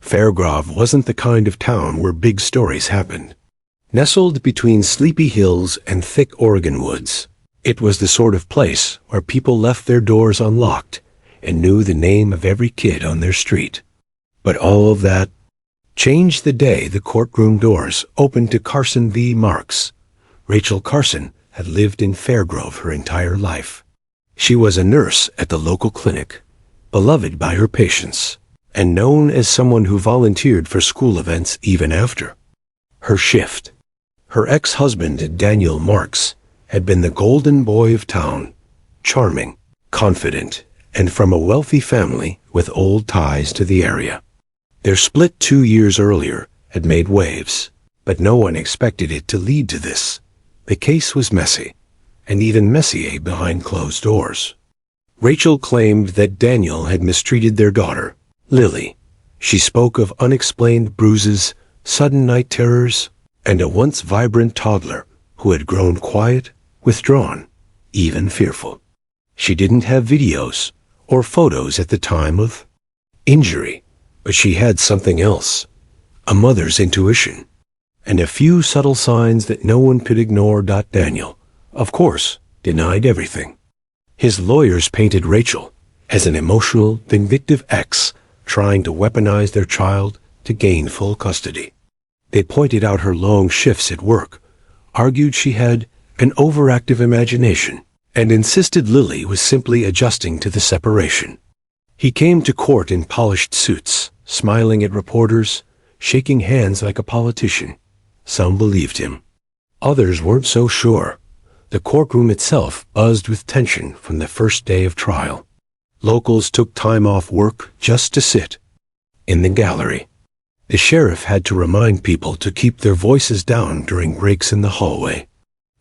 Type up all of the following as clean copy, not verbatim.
Fairgrove wasn't the kind of town where big stories happened. Nestled between sleepy hills and thick Oregon woods, it was the sort of place where people left their doors unlocked and knew the name of every kid on their street. But all of that changed the day the courtroom doors opened to Carson V. Marks. Rachel Carson had lived in Fairgrove her entire life. She was a nurse at the local clinic, beloved by her patients, and known as someone who volunteered for school events even after her shift. Her ex-husband, Daniel Marks, had been the golden boy of town, charming, confident, and from a wealthy family with old ties to the area. Their split 2 years earlier had made waves, but no one expected it to lead to this. The case was messy, and even messier behind closed doors. Rachel claimed that Daniel had mistreated their daughter, Lily. She spoke of unexplained bruises, sudden night terrors, and a once vibrant toddler who had grown quiet, withdrawn, even fearful. She didn't have videos or photos at the time of injury, but she had something else, a mother's intuition, and a few subtle signs that no one could ignore. Daniel, of course, denied everything. His lawyers painted Rachel as an emotional, vindictive ex trying to weaponize their child to gain full custody. They pointed out her long shifts at work, argued she had an overactive imagination, and insisted Lily was simply adjusting to the separation. He came to court in polished suits, smiling at reporters, shaking hands like a politician. Some believed him. Others weren't so sure. The courtroom itself buzzed with tension from the first day of trial. Locals took time off work just to sit in the gallery. The sheriff had to remind people to keep their voices down during breaks in the hallway.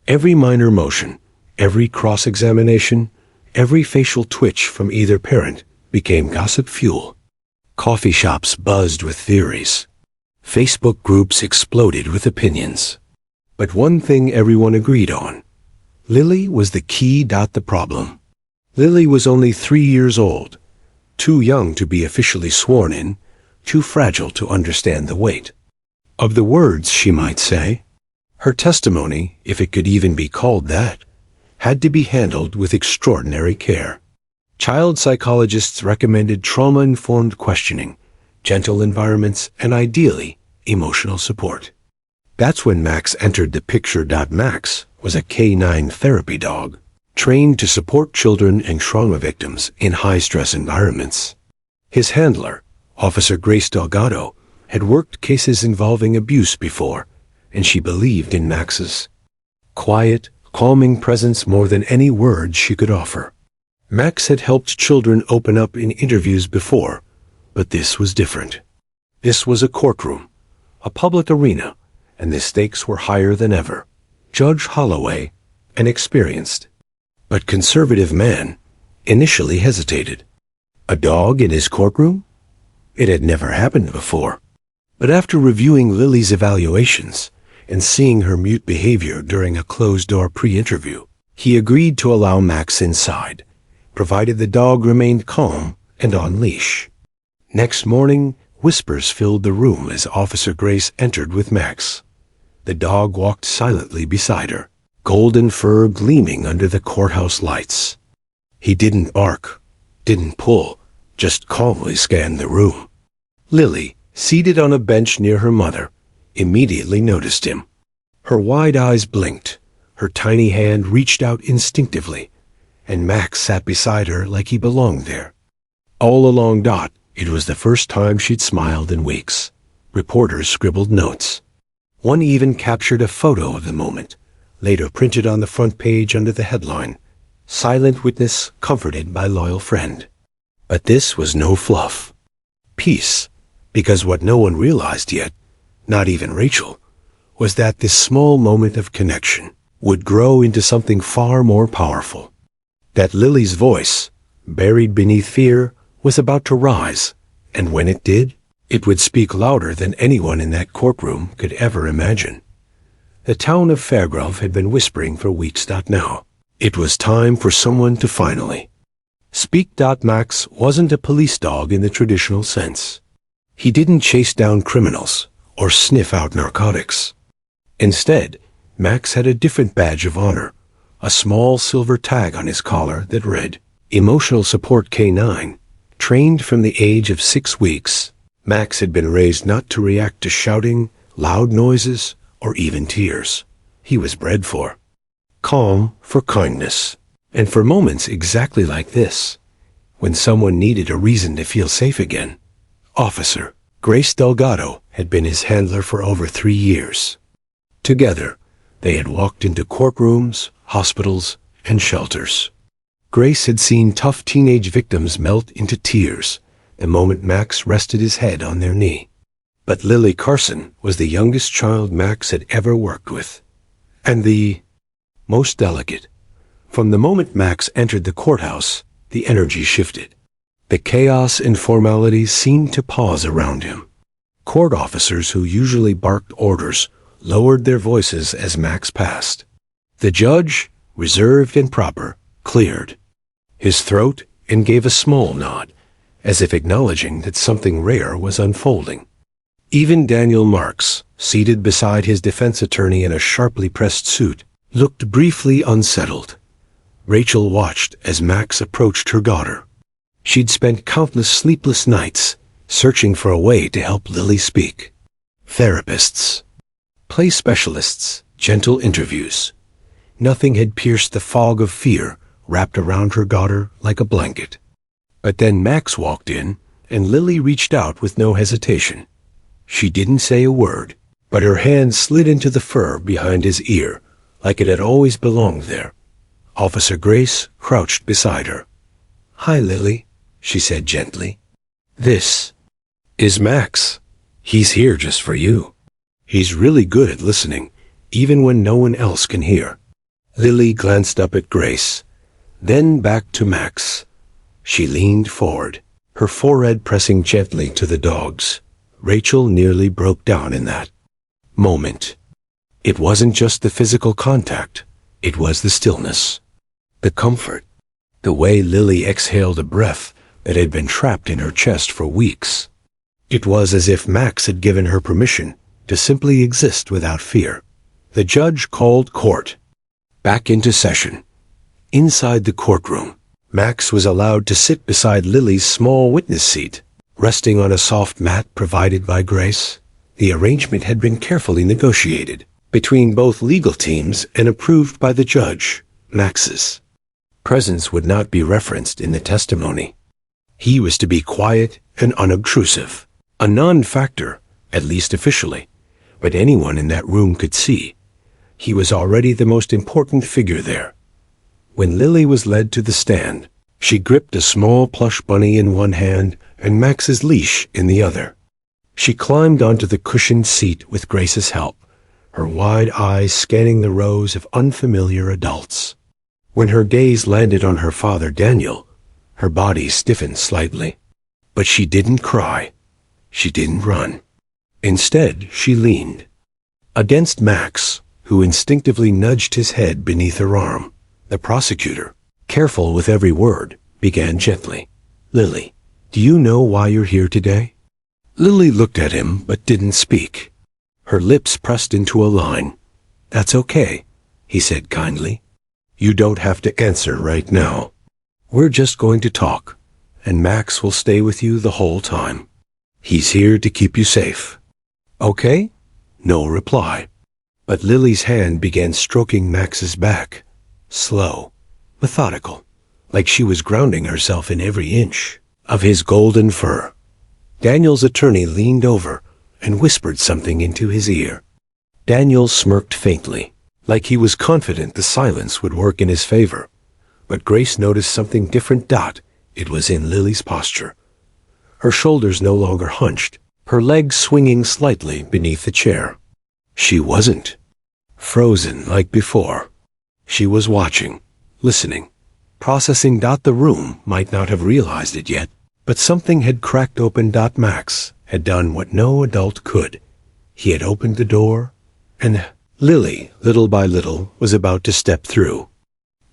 Every minor motion, every cross-examination, every facial twitch from either parent became gossip fuel. Coffee shops buzzed with theories. Facebook groups exploded with opinions. But one thing everyone agreed on: Lily was the key. The problem. Lily was only 3 years old, too young to be officially sworn in, too fragile to understand the weight of the words she might say. Her testimony, if it could even be called that, had to be handled with extraordinary care. Child psychologists recommended trauma-informed questioning, gentle environments, and ideally, emotional support. That's when Max entered the picture. Max was a K-9 therapy dog, trained to support children and trauma victims in high-stress environments. His handler, Officer Grace Delgado, had worked cases involving abuse before, and she believed in Max's quiet, calming presence more than any words she could offer. Max had helped children open up in interviews before, but this was different. This was a courtroom, a public arena, and the stakes were higher than ever. Judge Holloway, an experienced but conservative man, initially hesitated. A dog in his courtroom? It had never happened before. But after reviewing Lily's evaluations and seeing her mute behavior during a closed-door pre-interview, he agreed to allow Max inside, provided the dog remained calm and on leash. Next morning, whispers filled the room as Officer Grace entered with Max. The dog walked silently beside her, golden fur gleaming under the courthouse lights. He didn't bark, didn't pull, just calmly scanned the room. Lily, seated on a bench near her mother, immediately noticed him. Her wide eyes blinked, her tiny hand reached out instinctively, and Max sat beside her like he belonged there. All along, it was the first time she'd smiled in weeks. Reporters scribbled notes. One even captured a photo of the moment, later printed on the front page under the headline, "Silent Witness Comforted by Loyal Friend." But this was no fluff. Peace, because what no one realized yet, not even Rachel, was that this small moment of connection would grow into something far more powerful. That Lily's voice, buried beneath fear, was about to rise, and when it did, it would speak louder than anyone in that courtroom could ever imagine. The town of Fairgrove had been whispering for weeks. Now, it was time for someone to finally speak. Max wasn't a police dog in the traditional sense. He didn't chase down criminals or sniff out narcotics. Instead, Max had a different badge of honor, a small silver tag on his collar that read, Emotional Support K-9, trained from the age of 6 weeks. Max had been raised not to react to shouting, loud noises, or even tears. He was bred for calm, for kindness, and for moments exactly like this, when someone needed a reason to feel safe again. Officer Grace Delgado had been his handler for over 3 years. Together, they had walked into courtrooms, hospitals, and shelters. Grace had seen tough teenage victims melt into tears the moment Max rested his head on their knee. But Lily Carson was the youngest child Max had ever worked with, and the most delicate. From the moment Max entered the courthouse, the energy shifted. The chaos and formalities seemed to pause around him. Court officers who usually barked orders lowered their voices as Max passed. The judge, reserved and proper, cleared his throat and gave a small nod, as if acknowledging that something rare was unfolding. Even Daniel Marks, seated beside his defense attorney in a sharply pressed suit, looked briefly unsettled. Rachel watched as Max approached her daughter. She'd spent countless sleepless nights searching for a way to help Lily speak. Therapists, play specialists, gentle interviews. Nothing had pierced the fog of fear wrapped around her daughter like a blanket. But then Max walked in, and Lily reached out with no hesitation. She didn't say a word, but her hand slid into the fur behind his ear, like it had always belonged there. Officer Grace crouched beside her. "Hi, Lily," she said gently. "This is Max. He's here just for you. He's really good at listening, even when no one else can hear." Lily glanced up at Grace, then back to Max. She leaned forward, her forehead pressing gently to the dog's. Rachel nearly broke down in that moment. It wasn't just the physical contact, it was the stillness, the comfort, the way Lily exhaled a breath that had been trapped in her chest for weeks. It was as if Max had given her permission to simply exist without fear. The judge called court back into session. Inside the courtroom, Max was allowed to sit beside Lily's small witness seat, resting on a soft mat provided by Grace. The arrangement had been carefully negotiated between both legal teams and approved by the judge. Max's presence would not be referenced in the testimony. He was to be quiet and unobtrusive, a non-factor, at least officially, but anyone in that room could see. He was already the most important figure there. When Lily was led to the stand, she gripped a small plush bunny in one hand and Max's leash in the other. She climbed onto the cushioned seat with Grace's help, her wide eyes scanning the rows of unfamiliar adults. When her gaze landed on her father Daniel, her body stiffened slightly. But she didn't cry. She didn't run. Instead, she leaned against Max, who instinctively nudged his head beneath her arm. The prosecutor, careful with every word, began gently. "Lily, do you know why you're here today?" Lily looked at him but didn't speak. Her lips pressed into a line. "That's okay," he said kindly. "You don't have to answer right now. We're just going to talk, and Max will stay with you the whole time. He's here to keep you safe." "Okay?" No reply. But Lily's hand began stroking Max's back. Slow, methodical, like she was grounding herself in every inch of his golden fur. Daniel's attorney leaned over and whispered something into his ear. Daniel smirked faintly, like he was confident the silence would work in his favor. But Grace noticed something different. It was in Lily's posture. Her shoulders no longer hunched, her legs swinging slightly beneath the chair. She wasn't frozen like before. She was watching, listening, processing. The room might not have realized it yet, but something had cracked open. Max had done what no adult could. He had opened the door, and Lily, little by little, was about to step through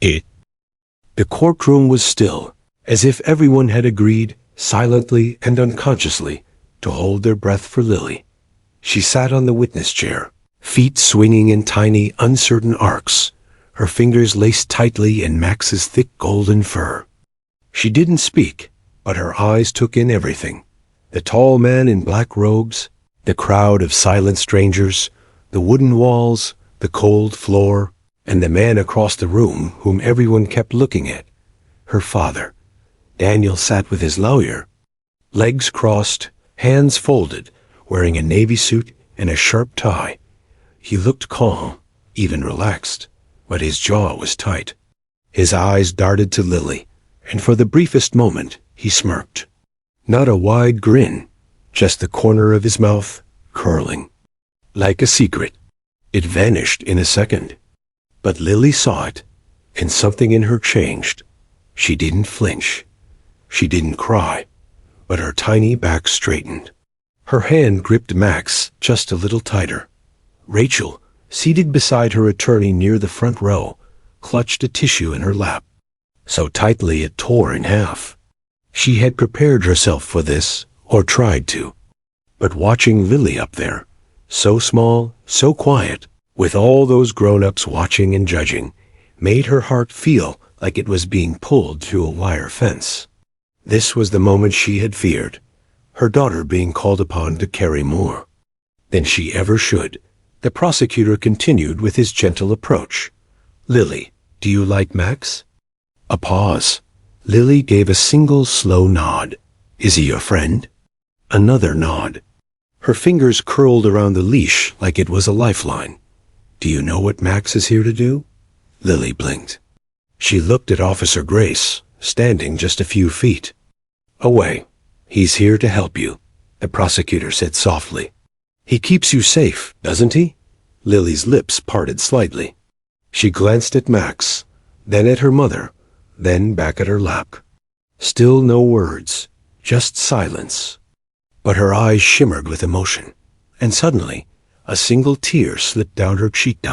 it. The courtroom was still, as if everyone had agreed, silently and unconsciously, to hold their breath for Lily. She sat on the witness chair, feet swinging in tiny, uncertain arcs, her fingers laced tightly in Max's thick golden fur. She didn't speak, but her eyes took in everything. The tall man in black robes, the crowd of silent strangers, the wooden walls, the cold floor, and the man across the room whom everyone kept looking at. Her father. Daniel sat with his lawyer, legs crossed, hands folded, wearing a navy suit and a sharp tie. He looked calm, even relaxed, but his jaw was tight. His eyes darted to Lily, and for the briefest moment he smirked. Not a wide grin, just the corner of his mouth curling. Like a secret. It vanished in a second. But Lily saw it, and something in her changed. She didn't flinch. She didn't cry, but her tiny back straightened. Her hand gripped Max just a little tighter. Rachel, seated beside her attorney near the front row, clutched a tissue in her lap, so tightly it tore in half. She had prepared herself for this, or tried to. But watching Lily up there, so small, so quiet, with all those grown-ups watching and judging, made her heart feel like it was being pulled through a wire fence. This was the moment she had feared, her daughter being called upon to carry more than she ever should. The prosecutor continued with his gentle approach. "Lily, do you like Max?" A pause. Lily gave a single slow nod. "Is he your friend?" Another nod. Her fingers curled around the leash like it was a lifeline. "Do you know what Max is here to do?" Lily blinked. She looked at Officer Grace, standing just a few feet away. "He's here to help you," the prosecutor said softly. "He keeps you safe, doesn't he?" Lily's lips parted slightly. She glanced at Max, then at her mother, then back at her lap. Still no words, just silence. But her eyes shimmered with emotion, and suddenly a single tear slipped down her cheek.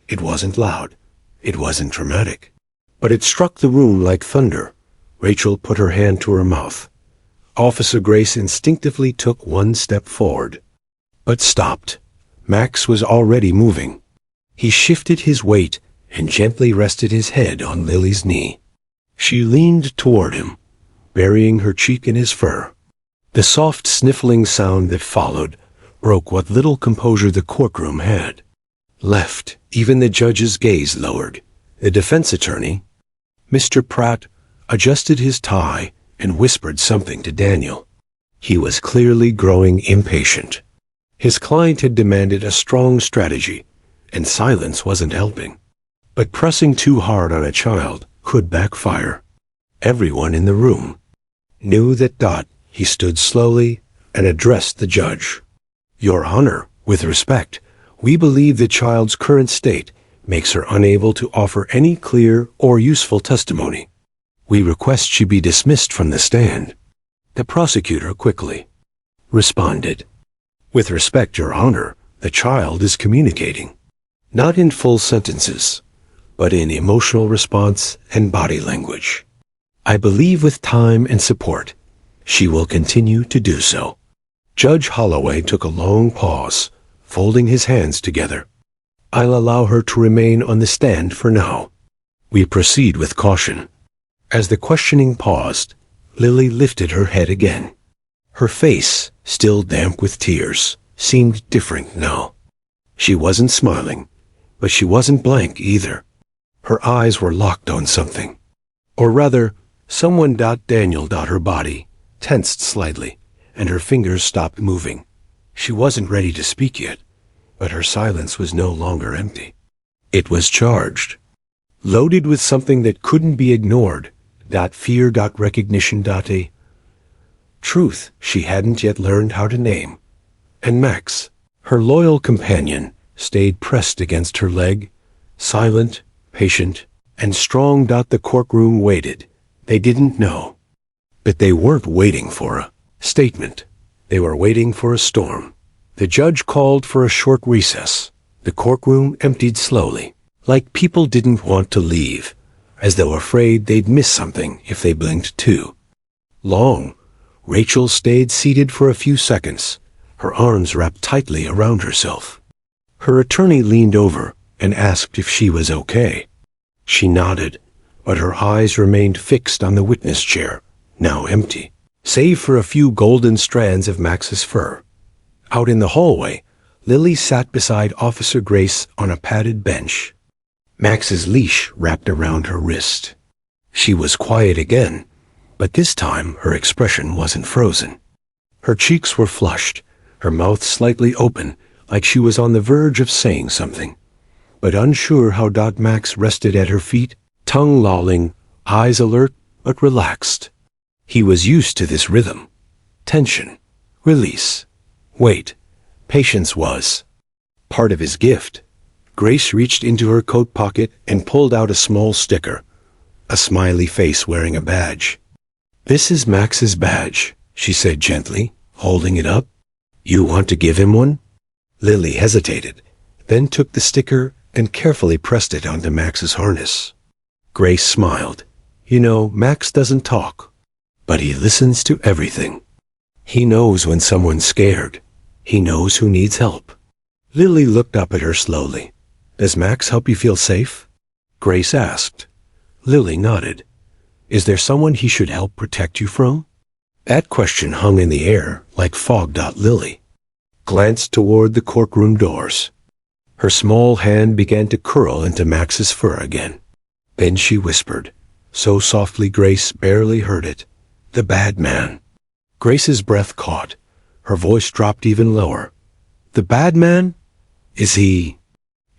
It wasn't loud, it wasn't dramatic, but it struck the room like thunder. Rachel put her hand to her mouth. Officer Grace instinctively took one step forward, but stopped. Max was already moving. He shifted his weight and gently rested his head on Lily's knee. She leaned toward him, burying her cheek in his fur. The soft sniffling sound that followed broke what little composure the courtroom had left. Even the judge's gaze lowered. The defense attorney, Mr. Pratt, adjusted his tie and whispered something to Daniel. He was clearly growing impatient. His client had demanded a strong strategy, and silence wasn't helping. But pressing too hard on a child could backfire. Everyone in the room knew that. He stood slowly and addressed the judge. "Your Honor, with respect, we believe the child's current state makes her unable to offer any clear or useful testimony. We request she be dismissed from the stand." The prosecutor quickly responded. "With respect, Your Honor, the child is communicating. Not in full sentences, but in emotional response and body language. I believe with time and support, she will continue to do so." Judge Holloway took a long pause, folding his hands together. "I'll allow her to remain on the stand for now. We proceed with caution." As the questioning paused, Lily lifted her head again. Her face, still damp with tears, seemed different now. She wasn't smiling, but she wasn't blank either. Her eyes were locked on something. Or rather, someone. Daniel. Her body tensed slightly, and her fingers stopped moving. She wasn't ready to speak yet, but her silence was no longer empty. It was charged, loaded with something that couldn't be ignored. Fear. Recognition. A truth she hadn't yet learned how to name. And Max, her loyal companion, stayed pressed against her leg, silent, patient, and strong. The courtroom waited. They didn't know. But they weren't waiting for a statement. They were waiting for a storm. The judge called for a short recess. The courtroom emptied slowly, like people didn't want to leave, as though afraid they'd miss something if they blinked too long. Rachel stayed seated for a few seconds, her arms wrapped tightly around herself. Her attorney leaned over and asked if she was okay. She nodded, but her eyes remained fixed on the witness chair, now empty, save for a few golden strands of Max's fur. Out in the hallway, Lily sat beside Officer Grace on a padded bench, Max's leash wrapped around her wrist. She was quiet again, but this time her expression wasn't frozen. Her cheeks were flushed, her mouth slightly open, like she was on the verge of saying something. But unsure how Max rested at her feet, tongue lolling, eyes alert but relaxed. He was used to this rhythm. Tension, release, wait. Patience was part of his gift. Grace reached into her coat pocket and pulled out a small sticker, a smiley face wearing a badge. "This is Max's badge," she said gently, holding it up. "You want to give him one?" Lily hesitated, then took the sticker and carefully pressed it onto Max's harness. Grace smiled. "You know, Max doesn't talk, but he listens to everything. He knows when someone's scared. He knows who needs help." Lily looked up at her slowly. "Does Max help you feel safe?" Grace asked. Lily nodded. "Is there someone he should help protect you from?" That question hung in the air like fog. Lily glanced toward the courtroom doors. Her small hand began to curl into Max's fur again. Then she whispered, so softly Grace barely heard it, "The bad man." Grace's breath caught. Her voice dropped even lower. "The bad man? Is he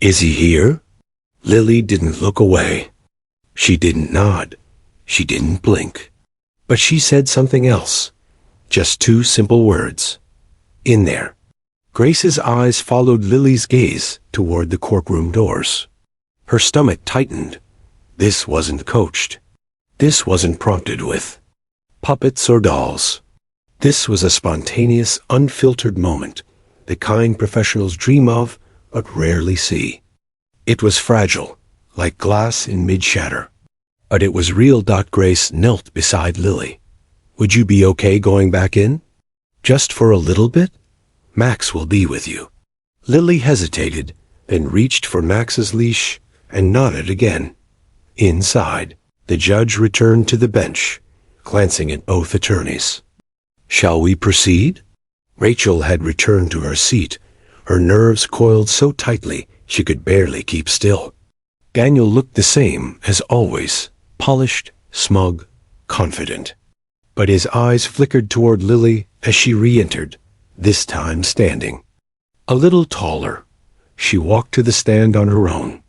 here?" Lily didn't look away. She didn't nod. She didn't blink. But she said something else. Just two simple words. "In there." Grace's eyes followed Lily's gaze toward the courtroom doors. Her stomach tightened. This wasn't coached. This wasn't prompted with puppets or dolls. This was a spontaneous, unfiltered moment, the kind professionals dream of but rarely see. It was fragile, like glass in mid-shatter. But it was real. Grace knelt beside Lily. "Would you be okay going back in? Just for a little bit? Max will be with you." Lily hesitated, then reached for Max's leash and nodded again. Inside, the judge returned to the bench, glancing at both attorneys. "Shall we proceed?" Rachel had returned to her seat, her nerves coiled so tightly she could barely keep still. Daniel looked the same as always, polished, smug, confident. But his eyes flickered toward Lily as she re-entered, this time standing. A little taller, she walked to the stand on her own.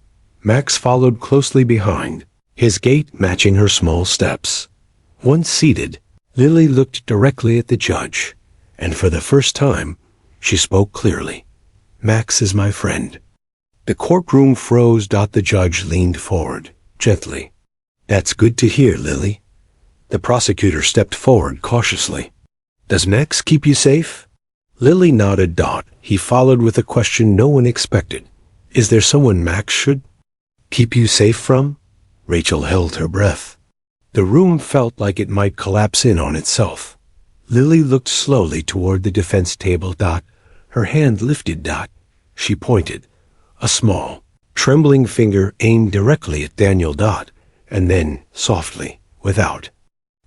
Max followed closely behind, his gait matching her small steps. Once seated, Lily looked directly at the judge, and for the first time, she spoke clearly. "Max is my friend." The courtroom froze. The judge leaned forward, gently. "That's good to hear, Lily." The prosecutor stepped forward cautiously. "Does Max keep you safe?" Lily nodded. He followed with a question no one expected. "Is there someone Max should keep you safe from?" Rachel held her breath. The room felt like it might collapse in on itself. Lily looked slowly toward the defense table. Her hand lifted. She pointed, a small, trembling finger aimed directly at Daniel. And then, softly, without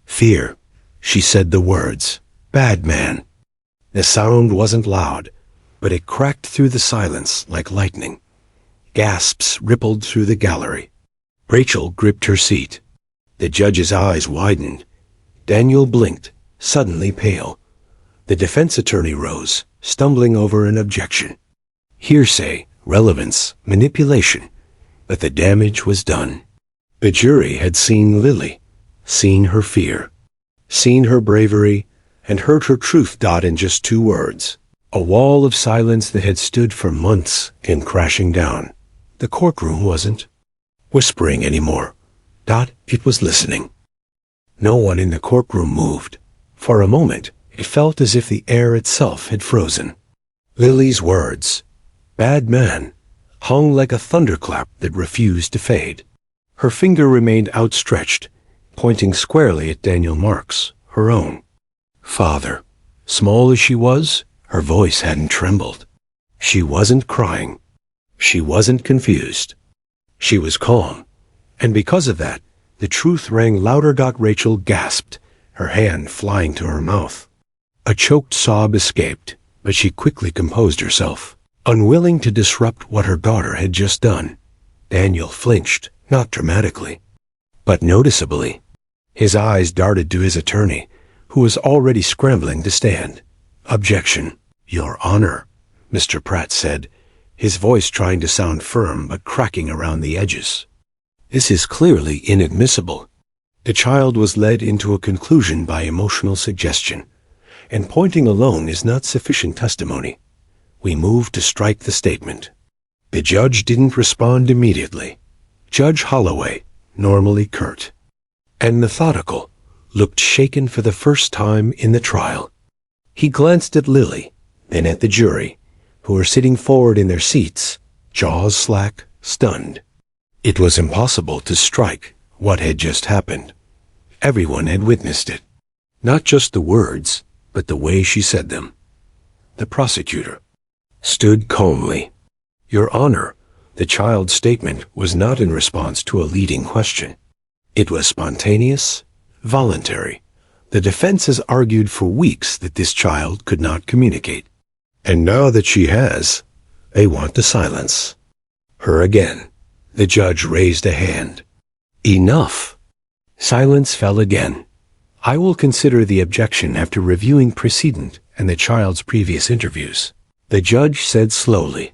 fear, she said the words, "Bad man." The sound wasn't loud, but it cracked through the silence like lightning. Gasps rippled through the gallery. Rachel gripped her seat. The judge's eyes widened. Daniel blinked, suddenly pale. The defense attorney rose, stumbling over an objection. Hearsay, relevance, manipulation. But the damage was done. The jury had seen Lily, seen her fear, seen her bravery, and heard her truth. In just two words. A wall of silence that had stood for months came crashing down. The courtroom wasn't whispering anymore. It was listening. No one in the courtroom moved. For a moment, it felt as if the air itself had frozen. Lily's words, "Bad man," hung like a thunderclap that refused to fade. Her finger remained outstretched, pointing squarely at Daniel Marks, her own. Father. Small as she was, her voice hadn't trembled. She wasn't crying. She wasn't confused. She was calm. And because of that, the truth rang louder. Rachel gasped, her hand flying to her mouth. A choked sob escaped, but she quickly composed herself. Unwilling to disrupt what her daughter had just done, Daniel flinched, not dramatically, but noticeably. His eyes darted to his attorney, who was already scrambling to stand. Objection. Your Honor, Mr. Pratt said, his voice trying to sound firm but cracking around the edges. This is clearly inadmissible. The child was led into a conclusion by emotional suggestion, and pointing alone is not sufficient testimony. We move to strike the statement. The judge didn't respond immediately. Judge Holloway, normally curt and methodical, looked shaken for the first time in the trial. He glanced at Lily, then at the jury, who were sitting forward in their seats, jaws slack, stunned. It was impossible to strike what had just happened. Everyone had witnessed it. Not just the words, but the way she said them. The prosecutor stood calmly. Your Honor, the child's statement was not in response to a leading question. It was spontaneous, voluntary. The defense has argued for weeks that this child could not communicate. And now that she has, they want to silence her again. The judge raised a hand. Enough. Silence fell again. I will consider the objection after reviewing precedent and the child's previous interviews, the judge said slowly.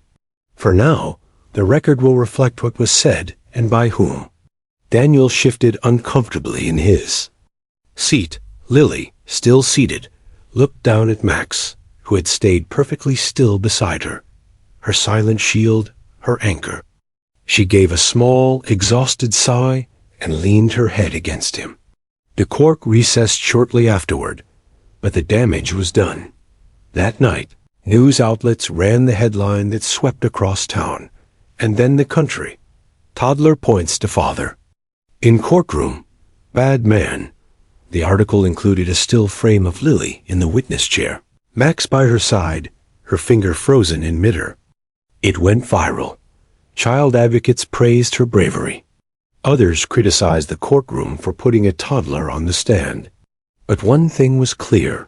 For now, the record will reflect what was said and by whom. Daniel shifted uncomfortably in his seat. Lily, still seated, looked down at Max, who had stayed perfectly still beside her, her silent shield, her anchor. She gave a small, exhausted sigh and leaned her head against him. The court recessed shortly afterward, but the damage was done. That night, news outlets ran the headline that swept across town, and then the country. Toddler points to father. In courtroom, bad man. The article included a still frame of Lily in the witness chair, Max by her side, her finger frozen in midair. It went viral. Child advocates praised her bravery. Others criticized the courtroom for putting a toddler on the stand. But one thing was clear.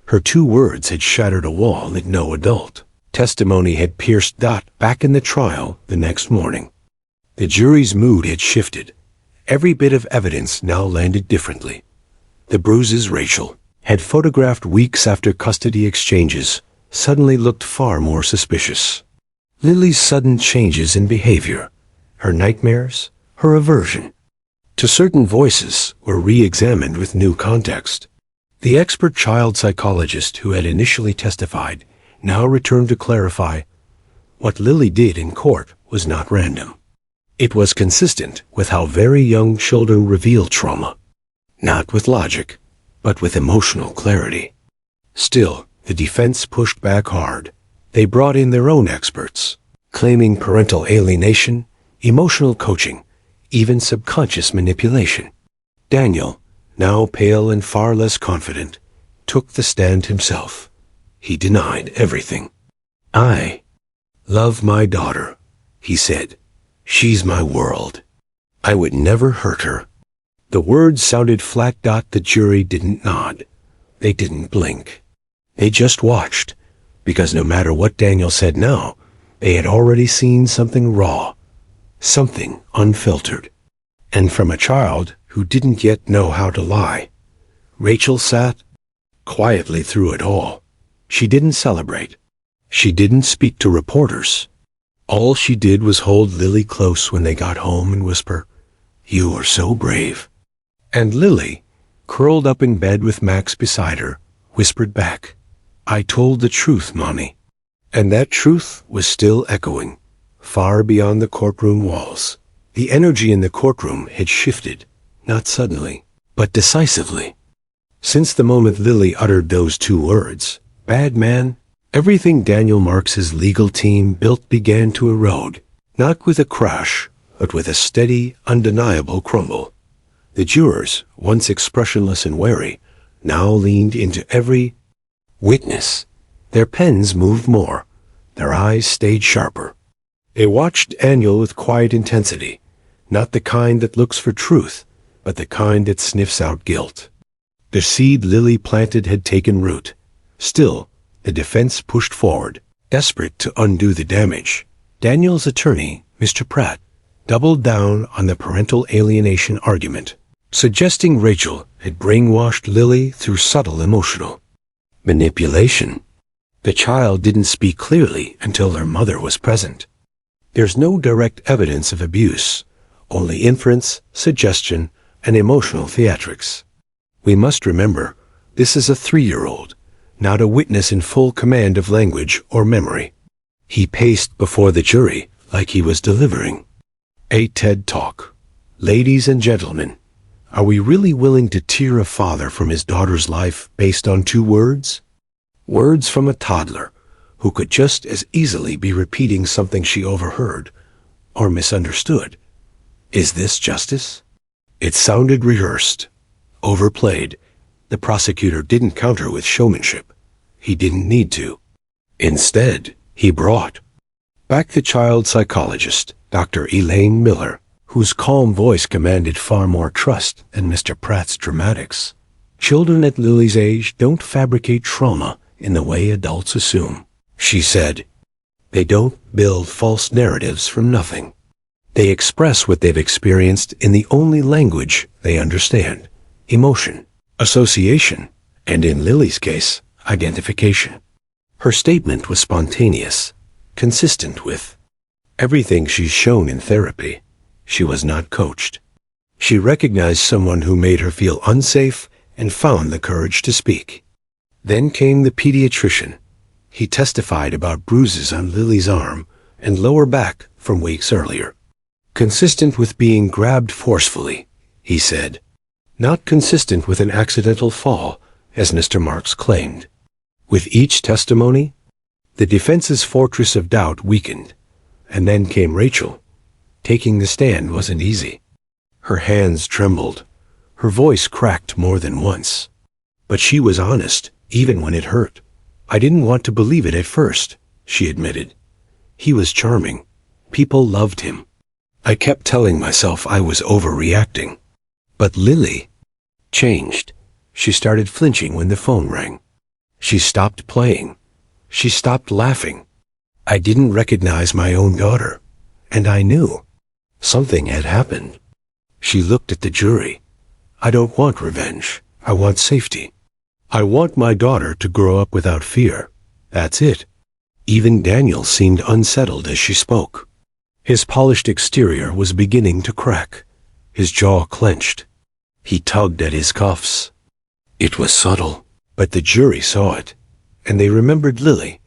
Her 2 words had shattered a wall that no adult testimony had pierced. Back in the trial the next morning, the jury's mood had shifted. Every bit of evidence now landed differently. The bruises Rachel had photographed weeks after custody exchanges suddenly looked far more suspicious. Lily's sudden changes in behavior, her nightmares, her aversion to certain voices were re-examined with new context. The expert child psychologist who had initially testified now returned to clarify what Lily did in court was not random. It was consistent with how very young children reveal trauma, not with logic, but with emotional clarity. Still, the defense pushed back hard. They brought in their own experts, claiming parental alienation, emotional coaching, even subconscious manipulation. Daniel, now pale and far less confident, took the stand himself. He denied everything. I love my daughter, he said. She's my world. I would never hurt her. The words sounded flat. The jury didn't nod. They didn't blink. They just watched, because no matter what Daniel said now, they had already seen something raw, something unfiltered. And from a child who didn't yet know how to lie. Rachel sat quietly through it all. She didn't celebrate. She didn't speak to reporters. All she did was hold Lily close when they got home and whisper, "You are so brave." And Lily, curled up in bed with Max beside her, whispered back, "I told the truth, Mommy." And that truth was still echoing, far beyond the courtroom walls. The energy in the courtroom had shifted, not suddenly, but decisively. Since the moment Lily uttered those 2 words, "bad man," everything Daniel Marks's legal team built began to erode, not with a crash, but with a steady, undeniable crumble. The jurors, once expressionless and wary, now leaned into every witness. Their pens moved more. Their eyes stayed sharper. They watched Daniel with quiet intensity, not the kind that looks for truth, but the kind that sniffs out guilt. The seed Lily planted had taken root. Still, the defense pushed forward, desperate to undo the damage. Daniel's attorney, Mr. Pratt, doubled down on the parental alienation argument, suggesting Rachel had brainwashed Lily through subtle emotional manipulation. The child didn't speak clearly until their mother was present. There's no direct evidence of abuse, only inference, suggestion, and emotional theatrics. We must remember, this is a 3-year-old, not a witness in full command of language or memory. He paced before the jury like he was delivering a TED Talk. Ladies and gentlemen, are we really willing to tear a father from his daughter's life based on 2 words? Words from a toddler who could just as easily be repeating something she overheard or misunderstood. Is this justice? It sounded rehearsed, overplayed. The prosecutor didn't counter with showmanship. He didn't need to. Instead, he brought back the child psychologist, Dr. Elaine Miller, whose calm voice commanded far more trust than Mr. Pratt's dramatics. Children at Lily's age don't fabricate trauma in the way adults assume, she said. They don't build false narratives from nothing. They express what they've experienced in the only language they understand: emotion, association, and in Lily's case, identification. Her statement was spontaneous, consistent with everything she's shown in therapy. She was not coached. She recognized someone who made her feel unsafe and found the courage to speak. Then came the pediatrician. He testified about bruises on Lily's arm and lower back from weeks earlier. Consistent with being grabbed forcefully, he said. Not consistent with an accidental fall, as Mr. Marks claimed. With each testimony, the defense's fortress of doubt weakened. And then came Rachel. Taking the stand wasn't easy. Her hands trembled. Her voice cracked more than once. But she was honest, even when it hurt. I didn't want to believe it at first, she admitted. He was charming. People loved him. I kept telling myself I was overreacting. But Lily changed. She started flinching when the phone rang. She stopped playing. She stopped laughing. I didn't recognize my own daughter, and I knew something had happened. She looked at the jury. I don't want revenge. I want safety. I want my daughter to grow up without fear. That's it. Even Daniel seemed unsettled as she spoke. His polished exterior was beginning to crack. His jaw clenched. He tugged at his cuffs. It was subtle, but the jury saw it, and they remembered Lily,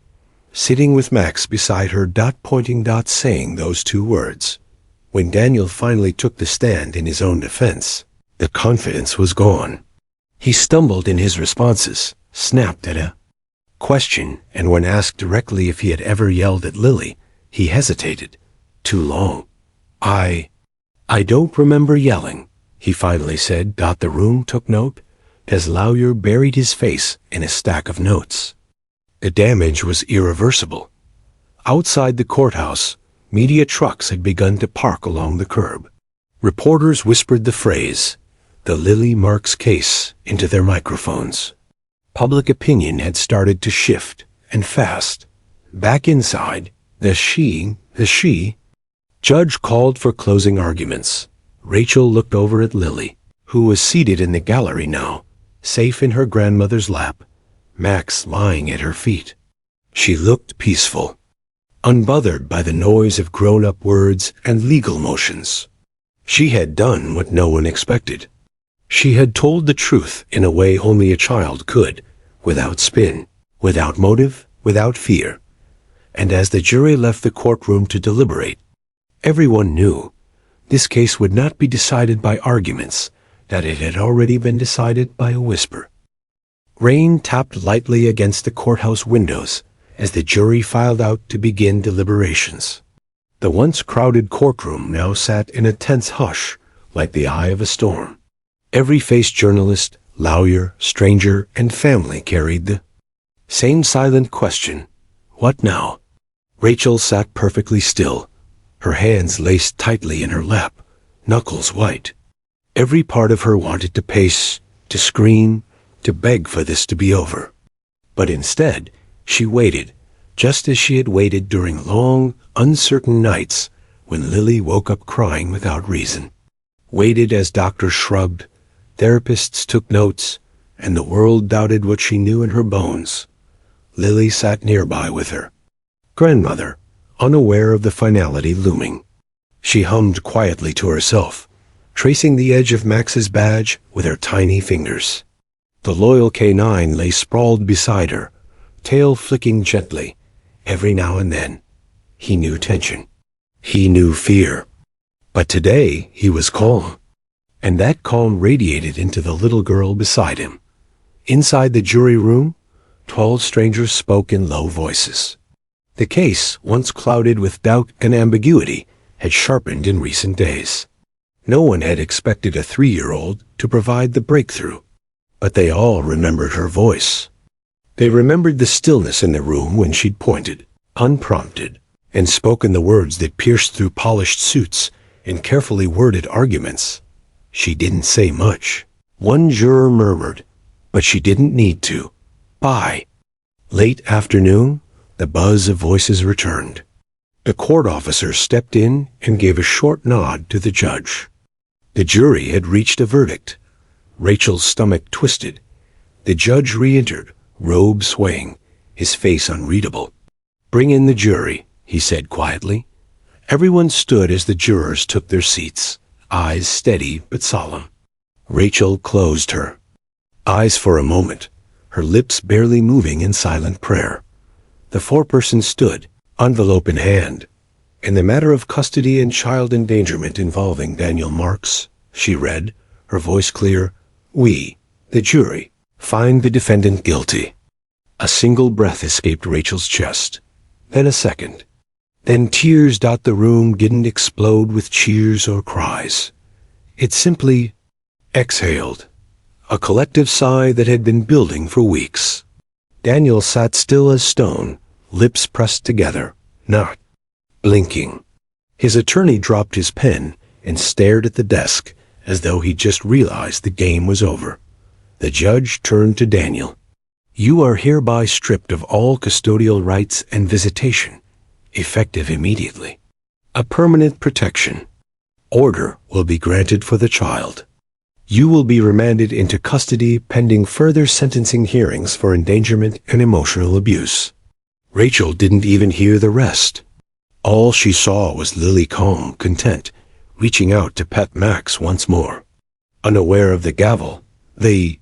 sitting with Max beside her, pointing, saying those 2 words. When Daniel finally took the stand in his own defense, the confidence was gone. He stumbled in his responses, snapped at a question, and when asked directly if he had ever yelled at Lily, he hesitated. Too long. I don't remember yelling, he finally said. The room took note as Lawyer buried his face in a stack of notes. The damage was irreversible. Outside the courthouse, media trucks had begun to park along the curb. Reporters whispered the phrase, "The Lily Marks case," into their microphones. Public opinion had started to shift, and fast. Back inside, the judge called for closing arguments. Rachel looked over at Lily, who was seated in the gallery now, safe in her grandmother's lap, Max lying at her feet. She looked peaceful, unbothered by the noise of grown-up words and legal motions. She had done what no one expected. She had told the truth in a way only a child could, without spin, without motive, without fear. And as the jury left the courtroom to deliberate, everyone knew this case would not be decided by arguments, that it had already been decided by a whisper. Rain tapped lightly against the courthouse windows as the jury filed out to begin deliberations. The once crowded courtroom now sat in a tense hush, like the eye of a storm. Every faced journalist, lawyer, stranger, and family carried the same silent question. What now? Rachel sat perfectly still, her hands laced tightly in her lap, knuckles white. Every part of her wanted to pace, to scream, to beg for this to be over. But instead, she waited, just as she had waited during long, uncertain nights when Lily woke up crying without reason. Waited as doctors shrugged, therapists took notes, and the world doubted what she knew in her bones. Lily sat nearby with her grandmother, unaware of the finality looming. She hummed quietly to herself, tracing the edge of Max's badge with her tiny fingers. The loyal K-9 lay sprawled beside her, tail flicking gently. Every now and then, he knew tension. He knew fear. But today, he was calm. And that calm radiated into the little girl beside him. Inside the jury room, tall strangers spoke in low voices. The case, once clouded with doubt and ambiguity, had sharpened in recent days. No one had expected a 3-year-old to provide the breakthrough, but they all remembered her voice. They remembered the stillness in the room when she'd pointed, unprompted, and spoken the words that pierced through polished suits and carefully worded arguments. She didn't say much. One juror murmured, but she didn't need to. Bye. Late afternoon, the buzz of voices returned. The court officer stepped in and gave a short nod to the judge. The jury had reached a verdict. Rachel's stomach twisted. The judge re-entered, robe swaying, his face unreadable. Bring in the jury, he said quietly. Everyone stood as the jurors took their seats, eyes steady but solemn. Rachel closed her eyes for a moment, her lips barely moving in silent prayer. The foreperson stood, envelope in hand. In the matter of custody and child endangerment involving Daniel Marks, she read, her voice clear, we, the jury, find the defendant guilty. A single breath escaped Rachel's chest, then a second. Then tears dot the room didn't explode with cheers or cries. It simply exhaled, a collective sigh that had been building for weeks. Daniel sat still as stone, lips pressed together, not blinking. His attorney dropped his pen and stared at the desk as though he'd just realized the game was over. The judge turned to Daniel. You are hereby stripped of all custodial rights and visitation, effective immediately. A permanent protection. Order will be granted for the child. You will be remanded into custody pending further sentencing hearings for endangerment and emotional abuse. Rachel didn't even hear the rest. All she saw was Lily calm, content, reaching out to pet Max once more. Unaware of the gavel, the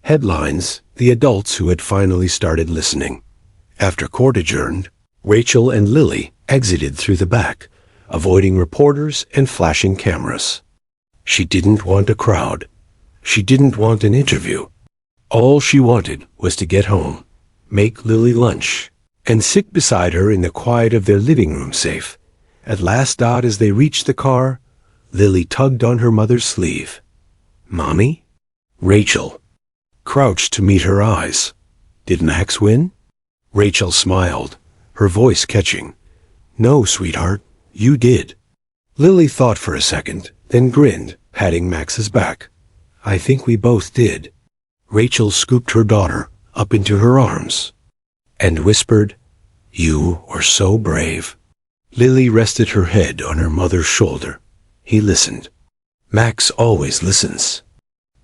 headlines, the adults who had finally started listening. After court adjourned, Rachel and Lily exited through the back, avoiding reporters and flashing cameras. She didn't want a crowd. She didn't want an interview. All she wanted was to get home, make Lily lunch, and sit beside her in the quiet of their living room safe. At last, as they reached the car, Lily tugged on her mother's sleeve. Mommy? Rachel crouched to meet her eyes. Did Max win? Rachel smiled, her voice catching. No, sweetheart, you did. Lily thought for a second, then grinned, patting Max's back. I think we both did. Rachel scooped her daughter up into her arms and whispered, You were so brave. Lily rested her head on her mother's shoulder. He listened. Max always listens.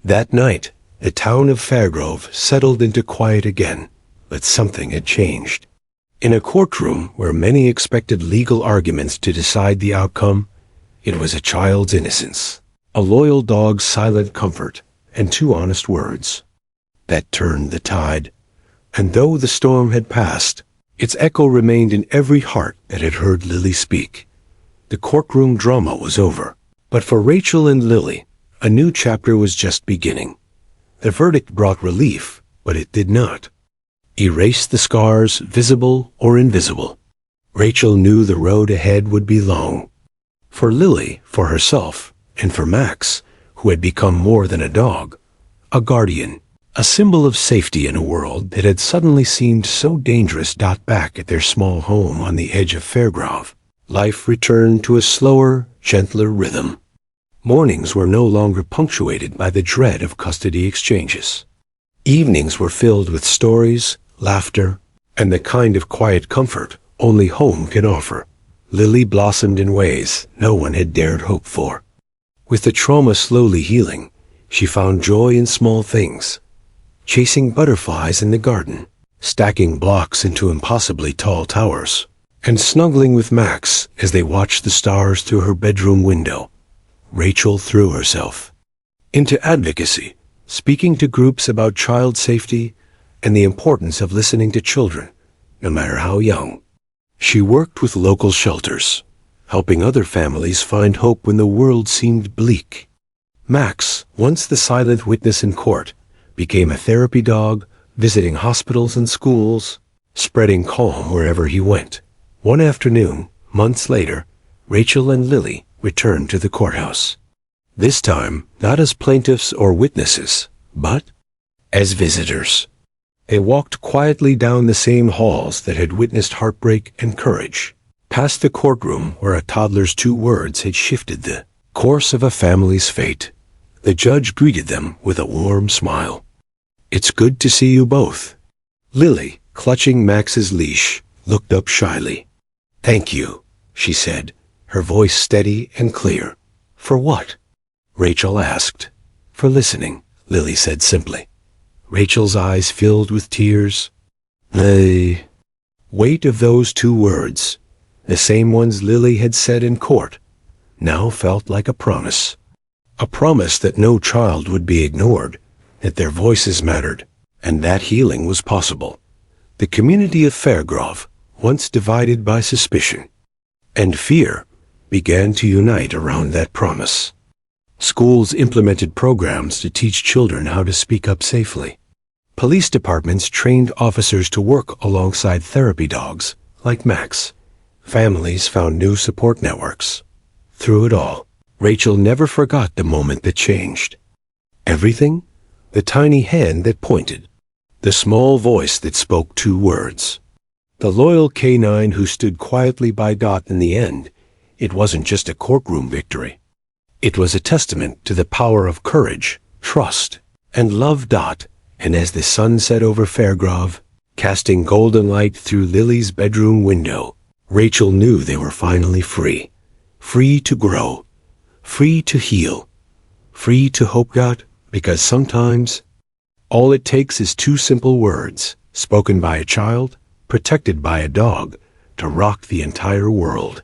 That night, the town of Fairgrove settled into quiet again, but something had changed. In a courtroom where many expected legal arguments to decide the outcome, it was a child's innocence, a loyal dog's silent comfort, and 2 honest words that turned the tide. And though the storm had passed, its echo remained in every heart that had heard Lily speak. The courtroom drama was over, but for Rachel and Lily, a new chapter was just beginning. The verdict brought relief, but it did not erase the scars, visible or invisible. Rachel knew the road ahead would be long. For Lily, for herself, and for Max, who had become more than a dog, a guardian, a symbol of safety in a world that had suddenly seemed so dangerous. Back at their small home on the edge of Fairgrove, life returned to a slower, gentler rhythm. Mornings were no longer punctuated by the dread of custody exchanges. Evenings were filled with stories, laughter, and the kind of quiet comfort only home can offer. Lily blossomed in ways no one had dared hope for. With the trauma slowly healing, she found joy in small things. Chasing butterflies in the garden, stacking blocks into impossibly tall towers, and snuggling with Max as they watched the stars through her bedroom window. Rachel threw herself into advocacy, speaking to groups about child safety and the importance of listening to children, no matter how young. She worked with local shelters, helping other families find hope when the world seemed bleak. Max, once the silent witness in court, became a therapy dog, visiting hospitals and schools, spreading calm wherever he went. One afternoon, months later, Rachel and Lily returned to the courthouse. This time, not as plaintiffs or witnesses, but as visitors. They walked quietly down the same halls that had witnessed heartbreak and courage, past the courtroom where a toddler's 2 words had shifted the course of a family's fate. The judge greeted them with a warm smile. "It's good to see you both." Lily, clutching Max's leash, looked up shyly. "Thank you," she said, her voice steady and clear. "For what?" Rachel asked. "For listening," Lily said simply. Rachel's eyes filled with tears. The weight of those 2 words, the same ones Lily had said in court, now felt like a promise. A promise that no child would be ignored, that their voices mattered, and that healing was possible. The community of Fairgrove, once divided by suspicion and fear, began to unite around that promise. Schools implemented programs to teach children how to speak up safely. Police departments trained officers to work alongside therapy dogs, like Max. Families found new support networks. Through it all, Rachel never forgot the moment that changed everything. The tiny hand that pointed, the small voice that spoke 2 words. The loyal K-9 who stood quietly by Dot in the end. It wasn't just a courtroom victory. It was a testament to the power of courage, trust, and love. And as the sun set over Fairgrove, casting golden light through Lily's bedroom window, Rachel knew they were finally free. Free to grow, free to heal, free to hope. Because sometimes, all it takes is 2 simple words, spoken by a child, protected by a dog, to rock the entire world.